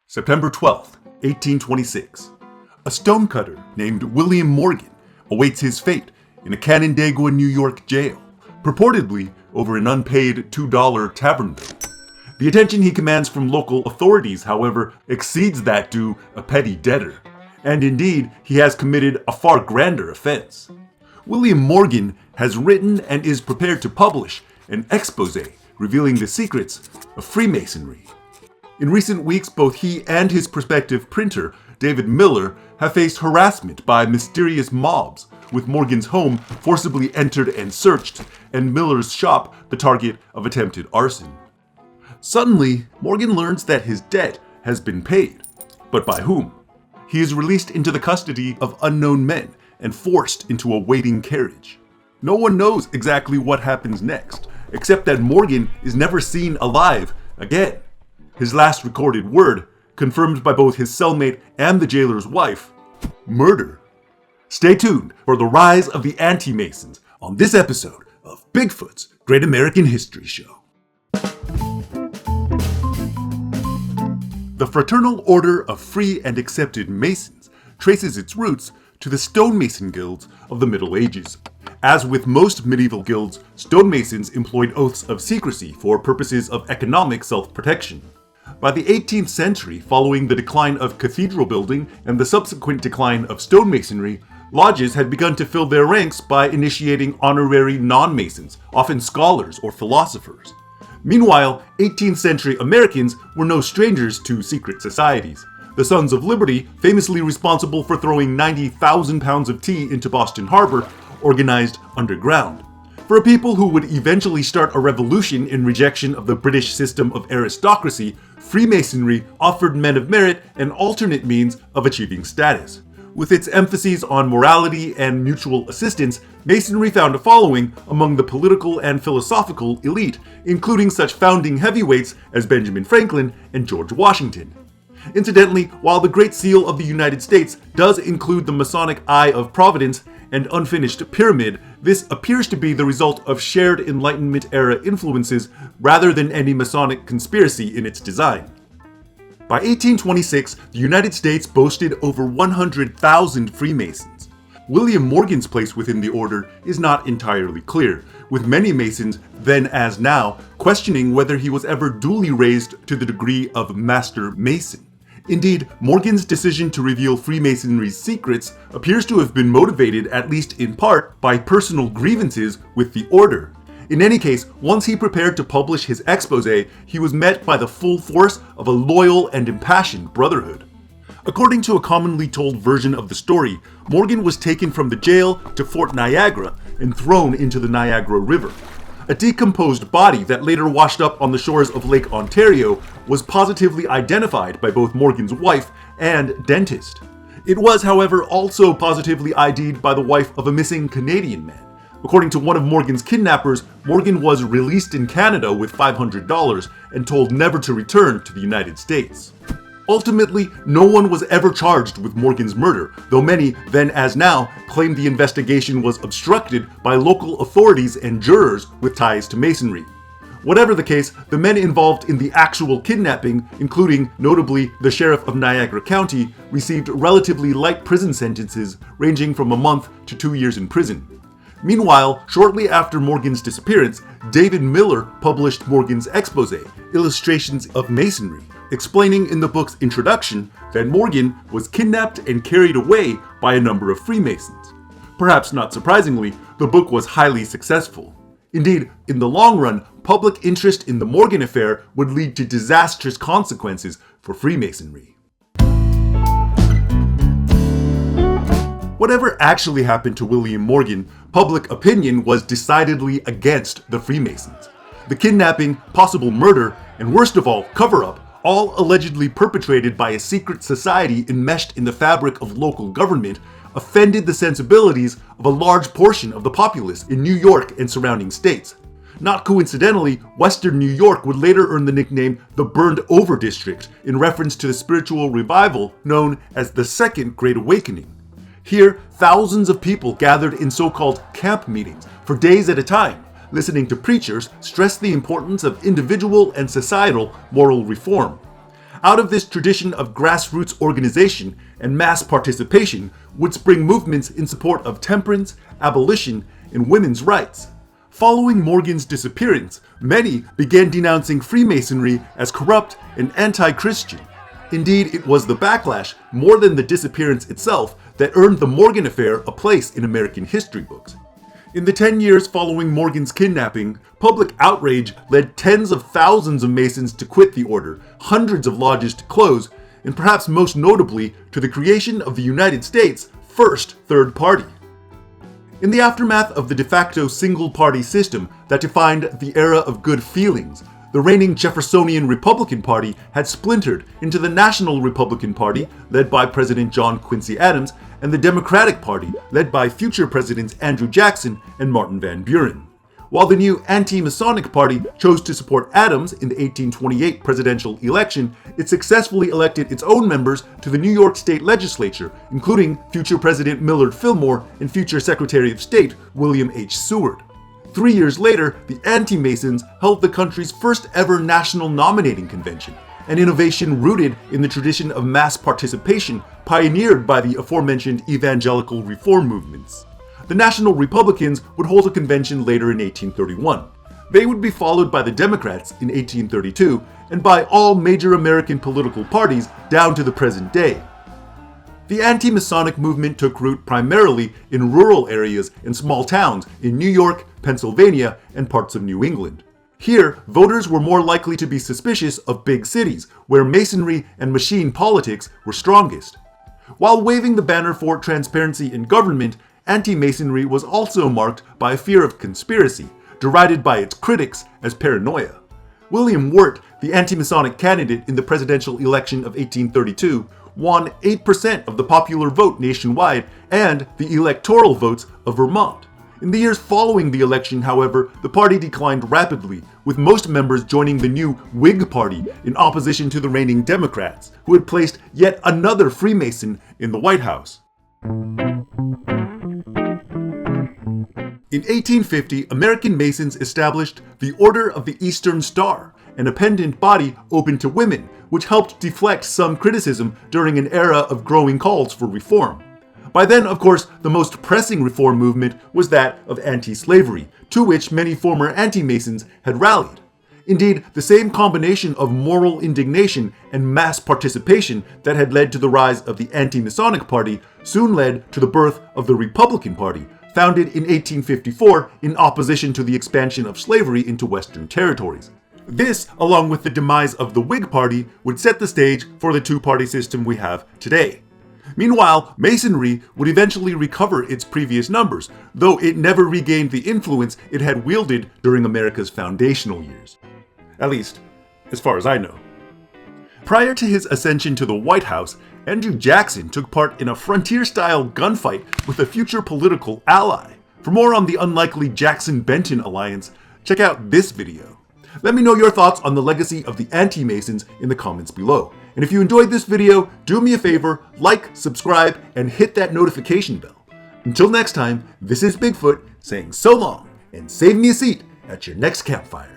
September 12th, 1826. A stonecutter named William Morgan awaits his fate in a Canandaigua, New York jail, purportedly over an unpaid $2 tavern bill. The attention he commands from local authorities, however, exceeds that due a petty debtor, and indeed he has committed a far grander offense. William Morgan has written and is prepared to publish an exposé revealing the secrets of Freemasonry. In recent weeks, both he and his prospective printer, David Miller, have faced harassment by mysterious mobs, with Morgan's home forcibly entered and searched, and Miller's shop the target of attempted arson. Suddenly, Morgan learns that his debt has been paid. But by whom? He is released into the custody of unknown men and forced into a waiting carriage. No one knows exactly what happens next, except that Morgan is never seen alive again. His last recorded word, confirmed by both his cellmate and the jailer's wife: murder. Stay tuned for the rise of the Anti-Masons on this episode of Bigfoot's Great American History Show. The Fraternal Order of Free and Accepted Masons traces its roots to the stonemason guilds of the Middle Ages. As with most medieval guilds, stonemasons employed oaths of secrecy for purposes of economic self-protection. By the 18th century, following the decline of cathedral building and the subsequent decline of stonemasonry, lodges had begun to fill their ranks by initiating honorary non-masons, often scholars or philosophers. Meanwhile, 18th century Americans were no strangers to secret societies. The Sons of Liberty, famously responsible for throwing 90,000 pounds of tea into Boston Harbor, organized underground. For a people who would eventually start a revolution in rejection of the British system of aristocracy, Freemasonry offered men of merit an alternate means of achieving status. With its emphases on morality and mutual assistance, Masonry found a following among the political and philosophical elite, including such founding heavyweights as Benjamin Franklin and George Washington. Incidentally, while the Great Seal of the United States does include the Masonic Eye of Providence and unfinished pyramid, this appears to be the result of shared Enlightenment-era influences rather than any Masonic conspiracy in its design. By 1826, the United States boasted over 100,000 Freemasons. William Morgan's place within the order is not entirely clear, with many Masons, then as now, questioning whether he was ever duly raised to the degree of Master Mason. Indeed, Morgan's decision to reveal Freemasonry's secrets appears to have been motivated, at least in part, by personal grievances with the order. In any case, once he prepared to publish his exposé, he was met by the full force of a loyal and impassioned brotherhood. According to a commonly told version of the story, Morgan was taken from the jail to Fort Niagara and thrown into the Niagara River. A decomposed body that later washed up on the shores of Lake Ontario was positively identified by both Morgan's wife and dentist. It was, however, also positively ID'd by the wife of a missing Canadian man. According to one of Morgan's kidnappers, Morgan was released in Canada with $500 and told never to return to the United States. Ultimately, no one was ever charged with Morgan's murder, though many, then as now, claimed the investigation was obstructed by local authorities and jurors with ties to Masonry. Whatever the case, the men involved in the actual kidnapping, including notably the sheriff of Niagara County, received relatively light prison sentences ranging from a month to 2 years in prison. Meanwhile, shortly after Morgan's disappearance, David Miller published Morgan's exposé, Illustrations of Masonry, explaining in the book's introduction that Morgan was kidnapped and carried away by a number of Freemasons. Perhaps not surprisingly, the book was highly successful. Indeed, in the long run, public interest in the Morgan affair would lead to disastrous consequences for Freemasonry. Whatever actually happened to William Morgan, public opinion was decidedly against the Freemasons. The kidnapping, possible murder, and worst of all, cover-up, all allegedly perpetrated by a secret society enmeshed in the fabric of local government, offended the sensibilities of a large portion of the populace in New York and surrounding states. Not coincidentally, Western New York would later earn the nickname the Burned Over District in reference to the spiritual revival known as the Second Great Awakening. Here, thousands of people gathered in so-called camp meetings for days at a time, listening to preachers stress the importance of individual and societal moral reform. Out of this tradition of grassroots organization and mass participation would spring movements in support of temperance, abolition, and women's rights. Following Morgan's disappearance, many began denouncing Freemasonry as corrupt and anti-Christian. Indeed, it was the backlash, more than the disappearance itself, that earned the Morgan affair a place in American history books. In the 10 years following Morgan's kidnapping, public outrage led tens of thousands of Masons to quit the order, hundreds of lodges to close, and perhaps most notably, to the creation of the United States' first third party. In the aftermath of the de facto single-party system that defined the era of good feelings, the reigning Jeffersonian Republican Party had splintered into the National Republican Party, led by President John Quincy Adams, and the Democratic Party, led by future Presidents Andrew Jackson and Martin Van Buren. While the new Anti-Masonic Party chose to support Adams in the 1828 presidential election, it successfully elected its own members to the New York State Legislature, including future President Millard Fillmore and future Secretary of State William H. Seward. 3 years later, the Anti-Masons held the country's first ever national nominating convention, an innovation rooted in the tradition of mass participation pioneered by the aforementioned evangelical reform movements. The National Republicans would hold a convention later in 1831. They would be followed by the Democrats in 1832 and by all major American political parties down to the present day. The anti-Masonic movement took root primarily in rural areas and small towns in New York, Pennsylvania, and parts of New England. Here, voters were more likely to be suspicious of big cities, where Masonry and machine politics were strongest. While waving the banner for transparency in government, anti-Masonry was also marked by a fear of conspiracy, derided by its critics as paranoia. William Wirt, the anti-Masonic candidate in the presidential election of 1832, won 8% of the popular vote nationwide and the electoral votes of Vermont. In the years following the election, however, the party declined rapidly, with most members joining the new Whig Party in opposition to the reigning Democrats, who had placed yet another Freemason in the White House. In 1850, American Masons established the Order of the Eastern Star, an appendant body open to women, which helped deflect some criticism during an era of growing calls for reform. By then, of course, the most pressing reform movement was that of anti-slavery, to which many former anti-Masons had rallied. Indeed, the same combination of moral indignation and mass participation that had led to the rise of the Anti-Masonic Party soon led to the birth of the Republican Party, founded in 1854 in opposition to the expansion of slavery into Western territories. This, along with the demise of the Whig Party, would set the stage for the two-party system we have today. Meanwhile, Masonry would eventually recover its previous numbers, though it never regained the influence it had wielded during America's foundational years. At least, as far as I know. Prior to his ascension to the White House, Andrew Jackson took part in a frontier-style gunfight with a future political ally. For more on the unlikely Jackson-Benton alliance, check out this video. Let me know your thoughts on the legacy of the Anti-Masons in the comments below. And if you enjoyed this video, do me a favor, like, subscribe, and hit that notification bell. Until next time, this is Bigfoot saying so long, and save me a seat at your next campfire.